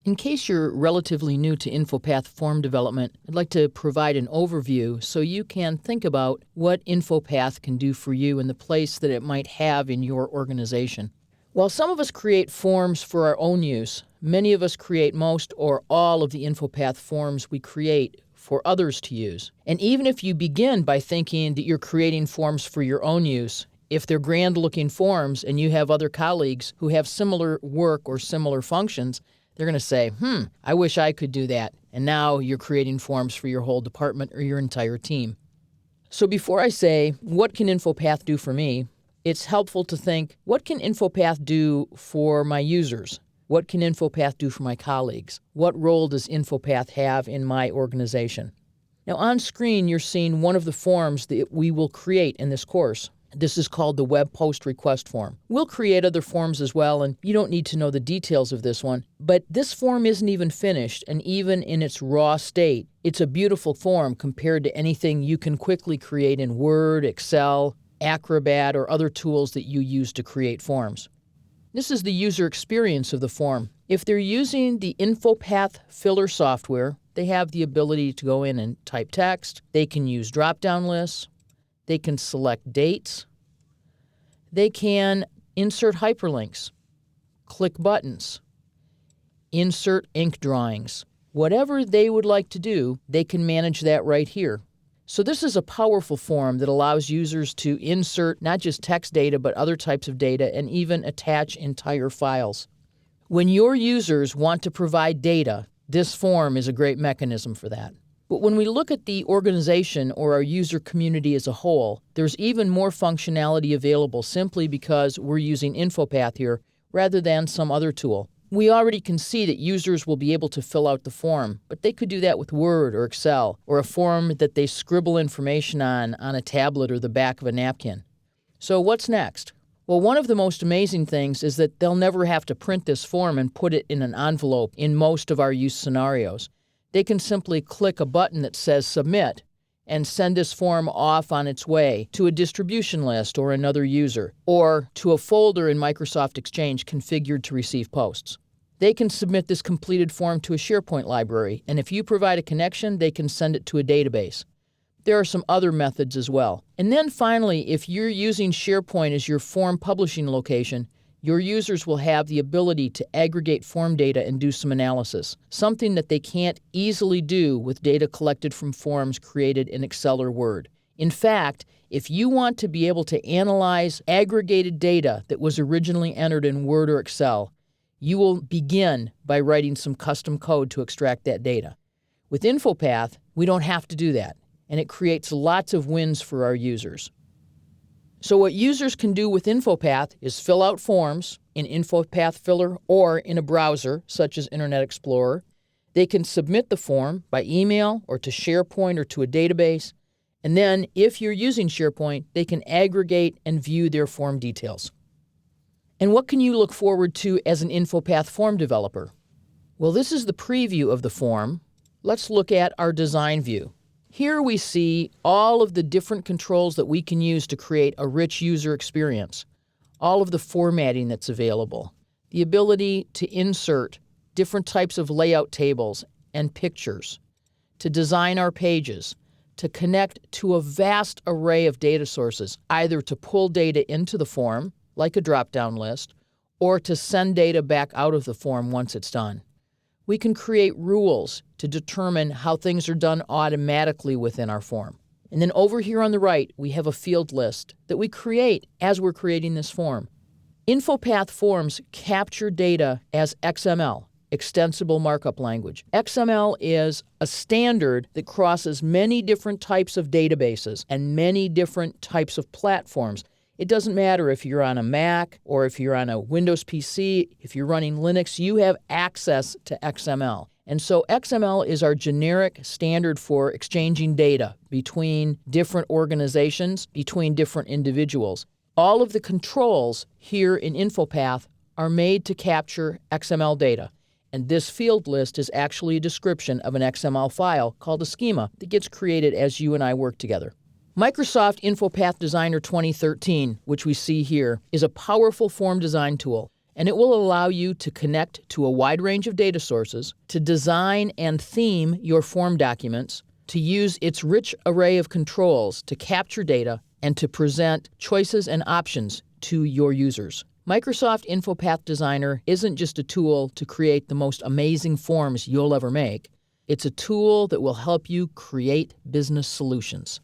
In case you're relatively new to InfoPath form development, I'd like to provide an overview so you can think about what InfoPath can do for you and the place that it might have in your organization. While some of us create forms for our own use, many of us create most or all of the InfoPath forms we create for others to use. And even if you begin by thinking that you're creating forms for your own use, if they're grand-looking forms and you have other colleagues who have similar work or similar functions, they're going to say, I wish I could do that. And now you're creating forms for your whole department or your entire team. So before I say, what can InfoPath do for me, it's helpful to think, what can InfoPath do for my users? What can InfoPath do for my colleagues? What role does InfoPath have in my organization? Now on screen, you're seeing one of the forms that we will create in this course. This is called the Web Post Request Form. We'll create other forms as well, and you don't need to know the details of this one. But this form isn't even finished, and even in its raw state, it's a beautiful form compared to anything you can quickly create in Word, Excel, Acrobat, or other tools that you use to create forms. This is the user experience of the form. If they're using the InfoPath filler software, they have the ability to go in and type text. They can use drop-down lists. They can select dates. They can insert hyperlinks, click buttons, insert ink drawings. Whatever they would like to do, they can manage that right here. So this is a powerful form that allows users to insert not just text data, but other types of data and even attach entire files. When your users want to provide data, this form is a great mechanism for that. But when we look at the organization or our user community as a whole, there's even more functionality available simply because we're using InfoPath here rather than some other tool. We already can see that users will be able to fill out the form, but they could do that with Word or Excel or a form that they scribble information on a tablet or the back of a napkin. So what's next? Well, one of the most amazing things is that they'll never have to print this form and put it in an envelope in most of our use scenarios. They can simply click a button that says Submit and send this form off on its way to a distribution list or another user, or to a folder in Microsoft Exchange configured to receive posts. They can submit this completed form to a SharePoint library, and if you provide a connection, they can send it to a database. There are some other methods as well. And then finally, if you're using SharePoint as your form publishing location, your users will have the ability to aggregate form data and do some analysis, something that they can't easily do with data collected from forms created in Excel or Word. In fact, if you want to be able to analyze aggregated data that was originally entered in Word or Excel, you will begin by writing some custom code to extract that data. With InfoPath, we don't have to do that, and it creates lots of wins for our users. So what users can do with InfoPath is fill out forms in InfoPath Filler or in a browser, such as Internet Explorer. They can submit the form by email or to SharePoint or to a database. And then, if you're using SharePoint, they can aggregate and view their form details. And what can you look forward to as an InfoPath form developer? Well, this is the preview of the form. Let's look at our design view. Here we see all of the different controls that we can use to create a rich user experience, all of the formatting that's available, the ability to insert different types of layout tables and pictures, to design our pages, to connect to a vast array of data sources, either to pull data into the form, like a drop-down list, or to send data back out of the form once it's done. We can create rules to determine how things are done automatically within our form. And then over here on the right, we have a field list that we create as we're creating this form. InfoPath forms capture data as XML, extensible markup language. XML is a standard that crosses many different types of databases and many different types of platforms. It doesn't matter if you're on a Mac or if you're on a Windows PC, if you're running Linux, you have access to XML. And so XML is our generic standard for exchanging data between different organizations, between different individuals. All of the controls here in InfoPath are made to capture XML data. And this field list is actually a description of an XML file called a schema that gets created as you and I work together. Microsoft InfoPath Designer 2013, which we see here, is a powerful form design tool. and it will allow you to connect to a wide range of data sources, to design and theme your form documents, to use its rich array of controls to capture data, and to present choices and options to your users. Microsoft InfoPath Designer isn't just a tool to create the most amazing forms you'll ever make. It's a tool that will help you create business solutions.